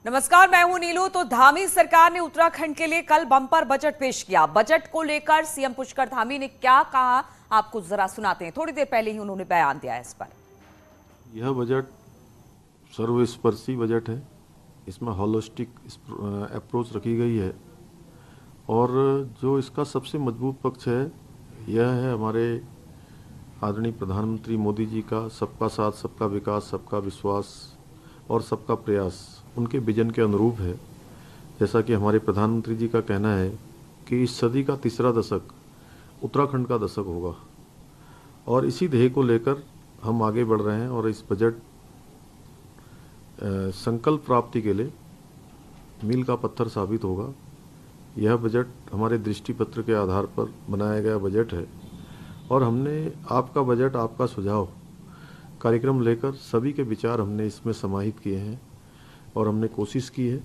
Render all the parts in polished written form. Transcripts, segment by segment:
नमस्कार, मैं हूं नीलू। तो धामी सरकार ने उत्तराखंड के लिए कल बम्पर बजट पेश किया। बजट को लेकर सीएम पुष्कर धामी ने क्या कहा, आपको जरा सुनाते हैं। थोड़ी देर पहले ही उन्होंने बयान दिया है इस पर। यह बजट सर्वस्पर्शी बजट है। इसमें होलिस्टिक अप्रोच रखी गई है और जो इसका सबसे मजबूत पक्ष है यह है हमारे आदरणीय प्रधानमंत्री मोदी जी का सबका साथ, सबका विकास, सबका विश्वास और सबका प्रयास उनके विजन के अनुरूप है। जैसा कि हमारे प्रधानमंत्री जी का कहना है कि इस सदी का तीसरा दशक उत्तराखंड का दशक होगा और इसी ध्येय को लेकर हम आगे बढ़ रहे हैं और इस बजट संकल्प प्राप्ति के लिए मील का पत्थर साबित होगा। यह बजट हमारे दृष्टि पत्र के आधार पर बनाया गया बजट है और हमने आपका बजट, आपका सुझाव कार्यक्रम लेकर सभी के विचार हमने इसमें समाहित किए हैं और हमने कोशिश की है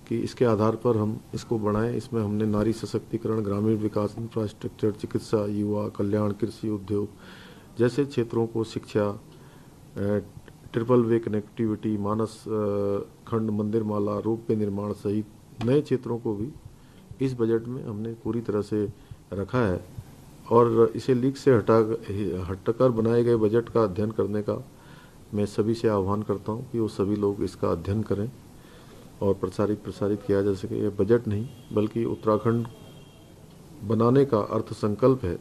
कि इसके आधार पर हम इसको बढ़ाएं। इसमें हमने नारी सशक्तिकरण, ग्रामीण विकास, इंफ्रास्ट्रक्चर, चिकित्सा, युवा कल्याण, कृषि, उद्योग जैसे क्षेत्रों को, शिक्षा, ट्रिपल वे कनेक्टिविटी, मानस खंड, मंदिर माला, रोपवे निर्माण सहित नए क्षेत्रों को भी इस बजट में हमने पूरी तरह से रखा है और इसे लीक से हटकर बनाए गए बजट का अध्ययन करने का मैं सभी से आह्वान करता हूं कि वो सभी लोग इसका अध्ययन करें और प्रसारित किया जा सके। ये बजट नहीं बल्कि उत्तराखंड बनाने का अर्थ संकल्प है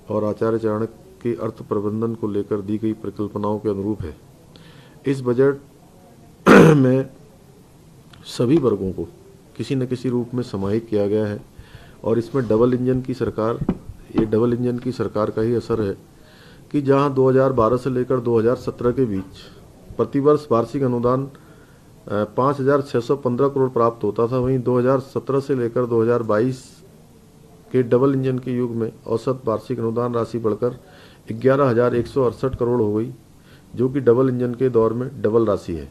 और आचार्य चाणक्य के अर्थ प्रबंधन को लेकर दी गई परिकल्पनाओं के अनुरूप है। इस बजट में सभी वर्गों को किसी न किसी रूप में समाहित किया गया है और इसमें डबल इंजन की सरकार का ही असर है कि जहां 2012 से लेकर 2017 के बीच प्रतिवर्ष वार्षिक अनुदान 5,615 करोड़ प्राप्त होता था, वहीं 2017 से लेकर 2022 के डबल इंजन के युग में औसत वार्षिक अनुदान राशि बढ़कर 11,168 करोड़ हो गई, जो कि डबल इंजन के दौर में डबल राशि है।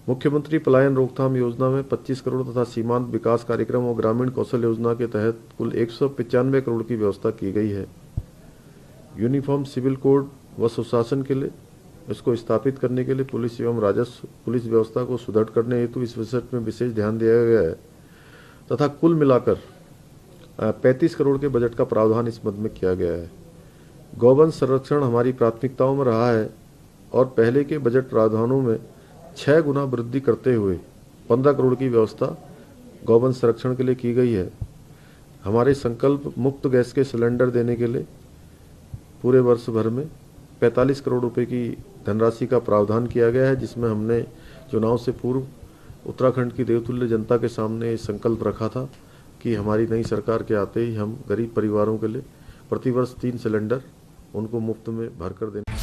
मुख्यमंत्री पलायन रोकथाम योजना में 25 करोड़ तथा सीमांत विकास कार्यक्रम और ग्रामीण कौशल योजना के तहत कुल 195 करोड़ की व्यवस्था की गई है। यूनिफॉर्म सिविल कोड व सुशासन के लिए इसको स्थापित करने के लिए पुलिस एवं राजस्व पुलिस व्यवस्था को सुदृढ़ करने हेतु इस बजट में विशेष ध्यान दिया गया है तथा कुल मिलाकर 35 करोड़ के बजट का प्रावधान इस मद में किया गया है। गौवंश संरक्षण हमारी प्राथमिकताओं में रहा है और पहले के बजट प्रावधानों में 6 गुना वृद्धि करते हुए 15 करोड़ की व्यवस्था गौवंश संरक्षण के लिए की गई है। हमारे संकल्प मुक्त गैस के सिलेंडर देने के लिए पूरे वर्ष भर में 45 करोड़ रुपए की धनराशि का प्रावधान किया गया है, जिसमें हमने चुनाव से पूर्व उत्तराखंड की देवतुल्य जनता के सामने संकल्प रखा था कि हमारी नई सरकार के आते ही हम गरीब परिवारों के लिए प्रतिवर्ष 3 सिलेंडर उनको मुफ्त में भरकर देंगे।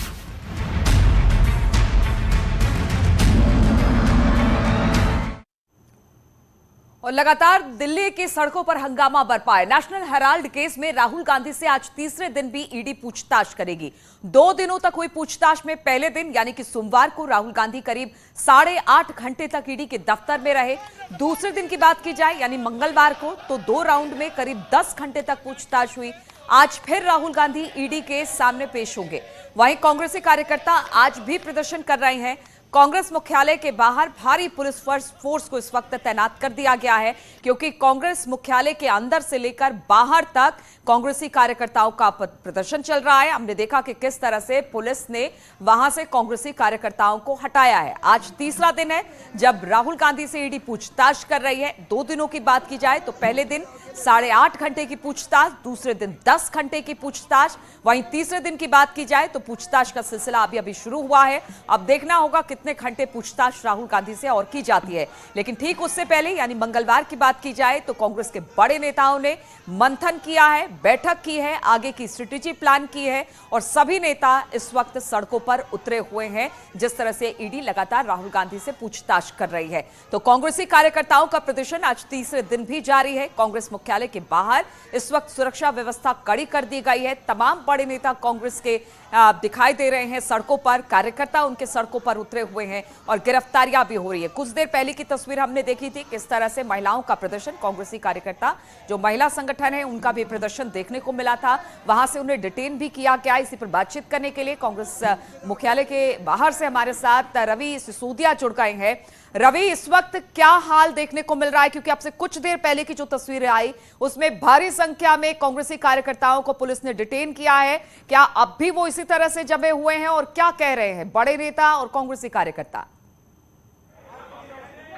और लगातार दिल्ली की सड़कों पर हंगामा बरपा है। नेशनल हेराल्ड केस में राहुल गांधी से आज तीसरे दिन भी ईडी पूछताछ करेगी। 2 दिनों तक हुई पूछताछ में पहले दिन यानी कि सोमवार को राहुल गांधी करीब 8.5 घंटे तक ईडी के दफ्तर में रहे। दूसरे दिन की बात की जाए यानी मंगलवार को तो 2 राउंड में करीब 10 घंटे तक पूछताछ हुई। आज फिर राहुल गांधी ईडी के सामने पेश होंगे। वहीं कांग्रेसी कार्यकर्ता आज भी प्रदर्शन कर रहे हैं। कांग्रेस मुख्यालय के बाहर भारी पुलिस फोर्स को इस वक्त तैनात कर दिया गया है, क्योंकि कांग्रेस मुख्यालय के अंदर से लेकर बाहर तक कांग्रेसी कार्यकर्ताओं का प्रदर्शन चल रहा है। हमने देखा कि किस तरह से पुलिस ने वहां से कांग्रेसी कार्यकर्ताओं को हटाया है। आज तीसरा दिन है जब राहुल गांधी से ईडी पूछताछ कर रही है। 2 दिनों की बात की जाए तो पहले दिन 8.5 घंटे की पूछताछ, दूसरे दिन 10 घंटे की पूछताछ, वहीं तीसरे दिन की बात की जाए तो पूछताछ का सिलसिला अभी शुरू हुआ है। अब देखना होगा कितने घंटे पूछताछ राहुल गांधी से और की जाती है। लेकिन ठीक उससे पहले यानी मंगलवार की बात की जाए तो कांग्रेस के बड़े नेताओं ने मंथन किया है, बैठक की है, आगे की स्ट्रेटेजी प्लान की है और सभी नेता इस वक्त सड़कों पर उतरे हुए हैं। जिस तरह से ईडी लगातार राहुल गांधी से पूछताछ कर रही है तो कांग्रेसी कार्यकर्ताओं का प्रदर्शन आज तीसरे दिन भी जारी है। कांग्रेस मुख्यालय के बाहर इस वक्त सुरक्षा व्यवस्था कड़ी कर दी गई है। तमाम बड़े नेता कांग्रेस के दिखाई दे रहे हैं सड़कों पर, कार्यकर्ता उनके सड़कों पर उतरे हुए हैं और गिरफ्तारियां भी हो रही है। कुछ देर पहले की तस्वीर हमने देखी थी किस तरह से महिलाओं का प्रदर्शन, कांग्रेसी कार्यकर्ता जो महिला संगठन है उनका भी प्रदर्शन देखने को मिला था। वहां से उन्हें डिटेन भी किया गया। इसी पर बातचीत करने के लिए कांग्रेस मुख्यालय के बाहर से हमारे साथ रवि सिसोदिया जुड़ गए हैं। रवि, इस वक्त क्या हाल देखने को मिल रहा है? क्योंकि आपसे कुछ देर पहले की जो तस्वीरें आई उसमें भारी संख्या में कांग्रेसी कार्यकर्ताओं को पुलिस ने डिटेन किया है। क्या अब भी वो इसी तरह से जमे हुए हैं और क्या कह रहे हैं बड़े नेता और कांग्रेसी कार्यकर्ता?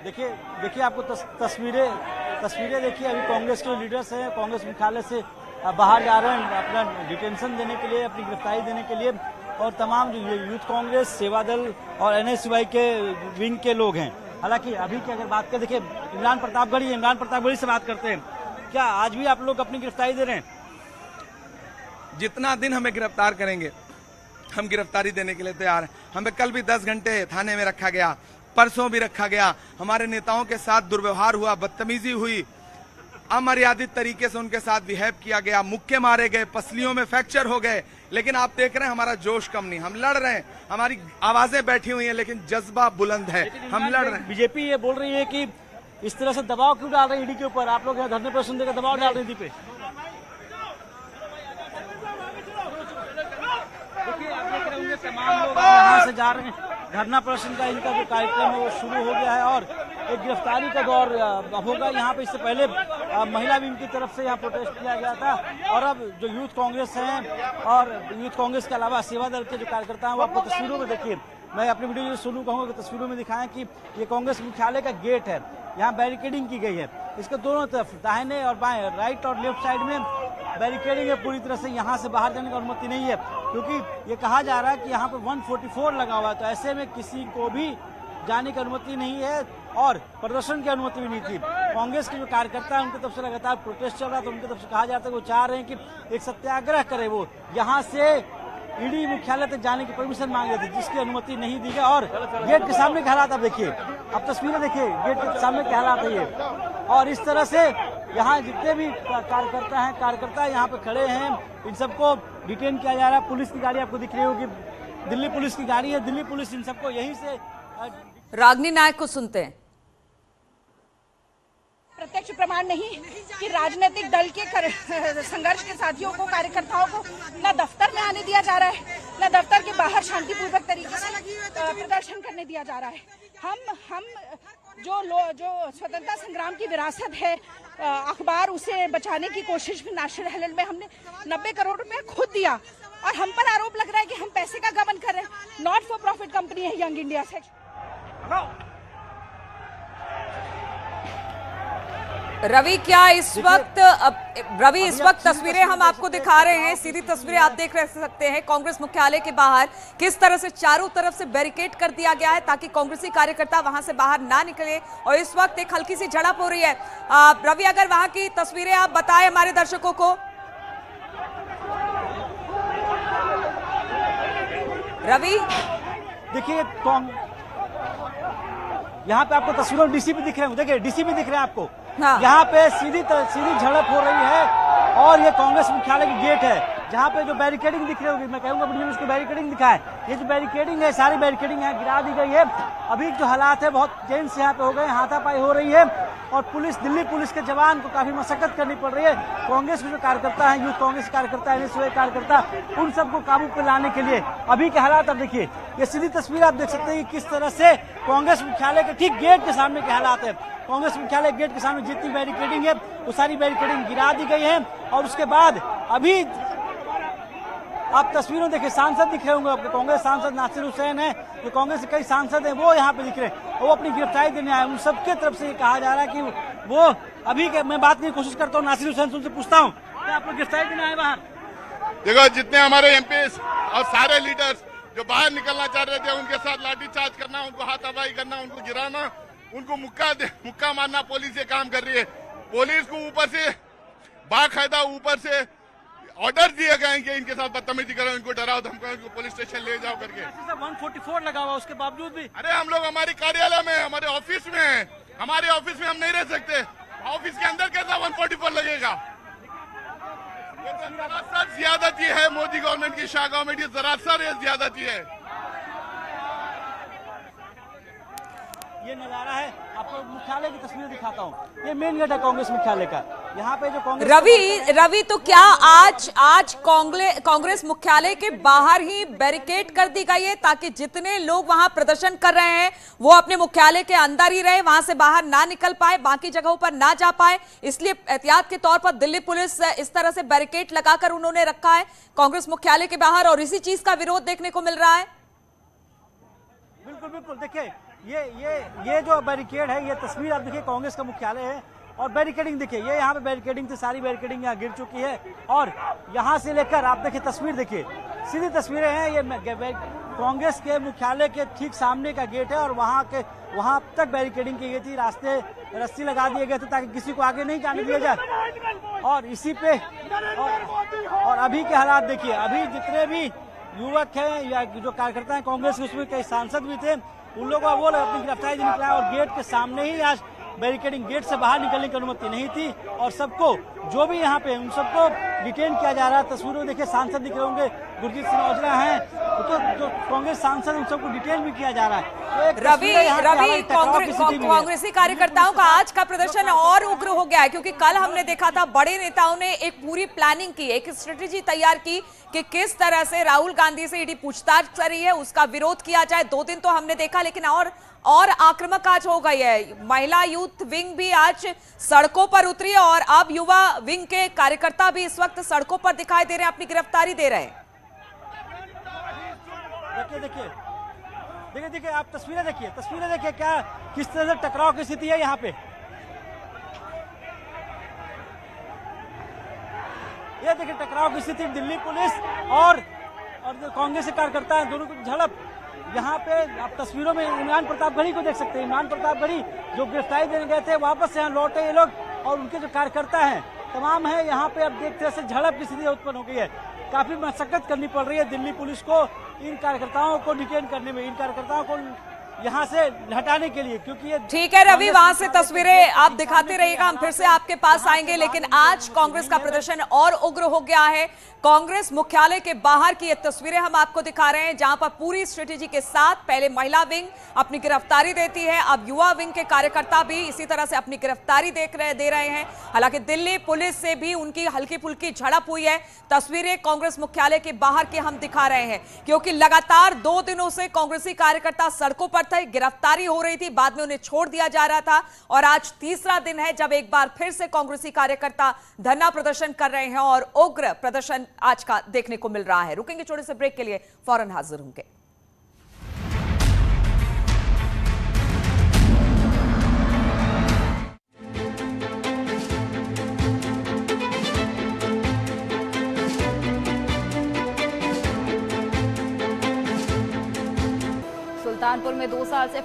देखिए आपको तस्वीरें देखिए। अभी कांग्रेस के लीडर्स हैं, कांग्रेस मुख्यालय से बाहर जा रहे हैं अपना डिटेंशन देने के लिए, अपनी गिरफ्तारी देने के लिए। और तमाम जो यूथ कांग्रेस, सेवा दल और एनएसयूआई के विंग के लोग हैं। हालांकि अभी की अगर बात करें, देखिए इमरान प्रतापगढ़ी से बात करते हैं। क्या आज भी आप लोग अपनी गिरफ्तारी दे रहे हैं? जितना दिन हमें गिरफ्तार करेंगे हम गिरफ्तारी देने के लिए तैयार हैं। हमें कल भी 10 घंटे थाने में रखा गया, परसों भी रखा गया। हमारे नेताओं के साथ दुर्व्यवहार हुआ, बदतमीजी हुई, अमर्यादित तरीके से उनके साथ बिहेव किया गया, मुक्के मारे गए, पसलियों में फ्रैक्चर हो गए। लेकिन आप देख रहे हैं हमारा जोश कम नहीं, हम लड़ रहे हैं। हमारी आवाजें बैठी हुई हैं लेकिन जज्बा बुलंद है, हम लड़ रहे हैं। बीजेपी ये बोल रही है कि इस तरह से दबाव क्यों डाल रहे हैं ईडी के ऊपर? आप लोग यहाँ धरने प्रदर्शन देकर दबाव डाल रहे हैं ईडी पे। देखिए आप देख रहे होंगे तमाम लोग यहाँ से जा रहे हैं। धरना प्रदर्शन का इनका जो कार्यक्रम है वो शुरू हो गया है और एक गिरफ्तारी का दौर अब होगा। यहाँ पे इससे पहले महिला विंग की तरफ से यहाँ प्रोटेस्ट किया गया था और अब जो यूथ कांग्रेस हैं और यूथ कांग्रेस के अलावा सेवा दल के जो कार्यकर्ता हैं वो आपको तस्वीरों में देखिए। मैं अपनी वीडियो जो सुनू कहूँगा कि तस्वीरों में दिखाएं कि ये कांग्रेस मुख्यालय का गेट है। यहाँ बैरिकेडिंग की गई है, इसके दोनों तरफ दाहिने और बाएं, राइट और लेफ्ट साइड में बैरिकेडिंग है पूरी तरह से। यहाँ से बाहर जाने की अनुमति नहीं है क्योंकि ये कहा जा रहा है कि यहाँ पे 144 लगा हुआ है, तो ऐसे में किसी को भी जाने की अनुमति नहीं है और प्रदर्शन की अनुमति भी नहीं थी। कांग्रेस के जो कार्यकर्ता है उनकी तरफ से लगातार प्रोटेस्ट चल रहा था। उनकी तरफ से कहा जाता है वो चाह रहे हैं कि एक सत्याग्रह करे, वो यहाँ से ईडी मुख्यालय तक जाने की परमिशन मांग रहे थे जिसकी अनुमति नहीं दी गई। और गेट के सामने के हालात आप देखिए, आप तस्वीरें देखिए, गेट के सामने के हालात है ये। और इस तरह से यहाँ जितने भी कार्यकर्ता यहाँ पे खड़े हैं इन सबको डिटेन किया जा रहा है। पुलिस की गाड़ी आपको दिख रही होगी, दिल्ली पुलिस की गाड़ी है। दिल्ली पुलिस इन सबको यहीं से रागनी नायक को सुनते हैं। प्रत्यक्ष प्रमाण नहीं कि राजनीतिक दल के संघर्ष के साथियों को, कार्यकर्ताओं को न दफ्तर में आने दिया जा रहा है, न दफ्तर के बाहर शांतिपूर्वक तरीके से प्रदर्शन करने दिया जा रहा है। हम जो स्वतंत्रता संग्राम की विरासत है, अखबार, उसे बचाने की कोशिश में नेशनल हेराल्ड में हमने 90 करोड़ रुपया खुद दिया और हम पर आरोप लग रहा है कि हम पैसे का गबन कर रहे हैं। नॉट फॉर प्रॉफिट कंपनी है यंग इंडिया सेक्शन। रवि, क्या इस वक्त तस्वीरें हम आपको दिखा रहे हैं, सीधी तस्वीरें आप देख सकते हैं कांग्रेस मुख्यालय के बाहर किस तरह से चारों तरफ से बैरिकेड कर दिया गया है ताकि कांग्रेसी कार्यकर्ता वहां से बाहर ना निकले और इस वक्त एक हल्की सी झड़प हो रही है। रवि, अगर वहां की तस्वीरें आप बताएं हमारे दर्शकों को। रवि, देखिए यहाँ पे आपको तस्वीरों में डीसीपी दिख रहे हैं, देखिए डीसीपी दिख रहे हैं आपको। हाँ। यहाँ पे सीधी झड़प हो रही है और ये कांग्रेस मुख्यालय की गेट है जहाँ पे जो बैरिकेडिंग दिख रही होगी, मैं कहूँगा वीडियो में इसको बैरिकेडिंग दिखाए। ये जो बैरिकेडिंग है, सारी बैरिकेडिंग यहाँ गिरा दी गई है। अभी जो हालात है बहुत टेंस यहाँ पे हो गए, हाथापाई हो रही है और दिल्ली पुलिस के जवान को काफी मशक्कत करनी पड़ रही है। कांग्रेस के जो कार्यकर्ता हैं, यूथ कांग्रेस कार्यकर्ता, एनएसयूआई कार्यकर्ता, उन सबको काबू पे लाने के लिए अभी के हालात आप देखिए। ये सीधी तस्वीर आप देख सकते हैं कि किस तरह से कांग्रेस मुख्यालय के ठीक गेट के सामने के हालात है। कांग्रेस मुख्यालय गेट के सामने जितनी बैरिकेडिंग है वो सारी बैरिकेडिंग गिरा दी गई है और उसके बाद अभी आप तस्वीरों देखिए, सांसद दिख रहे होंगे आपको। कांग्रेस सांसद नासिर हुसैन है, जो कांग्रेस के कई सांसद हैं वो यहाँ पे दिख रहे हैं, वो अपनी गिरफ्तारी देने आए। उन सबके तरफ से ये कहा जा रहा है कि वो अभी के, मैं बात की कोशिश करता हूँ नासिर हुसैन से, उनसे पूछता हूँ क्या आप लोग गिरफ्तारी देने आए बाहर? देखो, जितने हमारे एमपी और सारे लीडर्स जो बाहर निकलना चाह रहे थे उनके साथ लाठीचार्ज करना, उनको हाथापाई करना, उनको गिराना, उनको मुक्का मारना पुलिस ये काम कर रही है। पुलिस को ऊपर से बाकायदा ऊपर से ऑर्डर दिए गए हैं कि इनके साथ बदतमीजी करो, इनको डराओ धमकाओ, इनको पुलिस स्टेशन ले जाओ करके। 144 लगा हुआ, उसके बावजूद भी अरे हम लोग हमारे कार्यालय में, हमारे ऑफिस में हैं, हमारे ऑफिस में हम नहीं रह सकते। ऑफिस के अंदर कैसा 144 लगेगा? ये तो सरासर ज्यादती है मोदी गवर्नमेंट की, शाह गवर्नमेंट की सरासर ज्यादती है। ये नजारा है। आपको मुख्यालय की तस्वीर दिखाता हूँ। ये मेन गेट है कांग्रेस मुख्यालय का। यहाँ पे जो कांग्रेस रवि तो क्या आज कांग्रेस मुख्यालय के बाहर ही बैरिकेड कर दी गई है ताकि जितने लोग वहां प्रदर्शन कर रहे हैं वो अपने मुख्यालय के अंदर ही रहे, वहां से बाहर ना निकल पाए, बाकी जगहों पर ना जा पाए, इसलिए एहतियात के तौर पर दिल्ली पुलिस इस तरह से बैरिकेड लगाकर उन्होंने रखा है कांग्रेस मुख्यालय के बाहर, और इसी चीज का विरोध देखने को मिल रहा है। बिल्कुल बिल्कुल, देखिए ये जो बैरिकेड है, ये तस्वीर आप देखिए कांग्रेस का मुख्यालय है, और बैरिकेडिंग देखिए, ये यहाँ पे बैरिकेडिंग थी, सारी बैरिकेडिंग यहाँ गिर चुकी है, और यहाँ से लेकर आप देखिए तस्वीर देखिए, सीधी तस्वीरें हैं। ये कांग्रेस के मुख्यालय के ठीक सामने का गेट है, और वहाँ तक बैरिकेडिंग की गई थी, रास्ते रस्सी लगा दिए गए थे ताकि किसी को आगे नहीं जाने दिया जाए। और इसी पे और अभी के हालात देखिए, अभी जितने भी युवक हैं या जो कार्यकर्ता हैं कांग्रेस के, उसमें कई सांसद भी थे, उन लोगों का वो अपनी गिरफ्तारी देने निकला, और गेट के सामने ही आज बैरिकेडिंग, गेट से बाहर निकलने की अनुमति नहीं थी, और सबको जो भी यहाँ पे उन सबको डिटेन किया जा रहा है। तस्वीरों देखिए, सांसद दिख रहे होंगे, गुरजीत सिंह औजला हैं, तो जो कांग्रेस सांसद उन सबको डिटेन भी किया जा रहा है। रवि कांग्रेसी कार्यकर्ताओं का आज का प्रदर्शन और उग्र हो गया है, क्योंकि कल हमने देखा था बड़े नेताओं ने एक पूरी प्लानिंग की, एक स्ट्रेटेजी तैयार की कि किस तरह से राहुल गांधी से ईडी पूछताछ कर रही है, उसका विरोध किया जाए। 2 दिन तो हमने देखा, लेकिन और आक्रामक आज हो गई है। महिला यूथ विंग भी आज सड़कों पर उतरी है, और अब युवा विंग के कार्यकर्ता भी इस वक्त सड़कों पर दिखाई दे रहे हैं, अपनी गिरफ्तारी दे रहे हैं। देखिए आप तस्वीरें देखिए क्या किस तरह से टकराव की स्थिति है यहाँ पे। ये देखिए टकराव की स्थिति, दिल्ली पुलिस और जो कांग्रेस के कार्यकर्ता हैं, दोनों की झड़प। यहाँ पे आप तस्वीरों में इमरान प्रतापगढ़ी को देख सकते हैं। इमरान प्रतापगढ़ी जो गिरफ्तारी देने गए थे, वापस यहाँ लौटे ये लोग, और उनके जो कार्यकर्ता हैं तमाम है यहाँ पे। अब देखते से झड़प की स्थिति उत्पन्न हो गई है, काफी मशक्कत करनी पड़ रही है दिल्ली पुलिस को इन कार्यकर्ताओं को डिटेन करने में, इन कार्यकर्ताओं को यहाँ से हटाने के लिए, क्योंकि ये ठीक है रवि, वहां से तस्वीरें आप दिखाते रहिएगा, हम फिर से आपके पास आएंगे। लेकिन आज कांग्रेस का प्रदर्शन और उग्र हो गया है। कांग्रेस मुख्यालय के बाहर की ये तस्वीरें हम आपको दिखा रहे हैं, जहां पर पूरी स्ट्रेटेजी के साथ पहले महिला विंग अपनी गिरफ्तारी देती है, अब युवा विंग के कार्यकर्ता भी इसी तरह से अपनी गिरफ्तारी दे रहे हैं। हालांकि दिल्ली पुलिस से भी उनकी हल्की फुल्की झड़प हुई है। तस्वीरें कांग्रेस मुख्यालय के बाहर की हम दिखा रहे हैं, क्योंकि लगातार 2 दिनों से कांग्रेसी कार्यकर्ता सड़कों पर थे, गिरफ्तारी हो रही थी, बाद में उन्हें छोड़ दिया जा रहा था, और आज तीसरा दिन है जब एक बार फिर से कांग्रेसी कार्यकर्ता धरना प्रदर्शन कर रहे हैं, और उग्र प्रदर्शन आज का देखने को मिल रहा है। रुकेंगे छोटे से ब्रेक के लिए, फौरन हाजिर होंगे। सुल्तानपुर में 2 साल से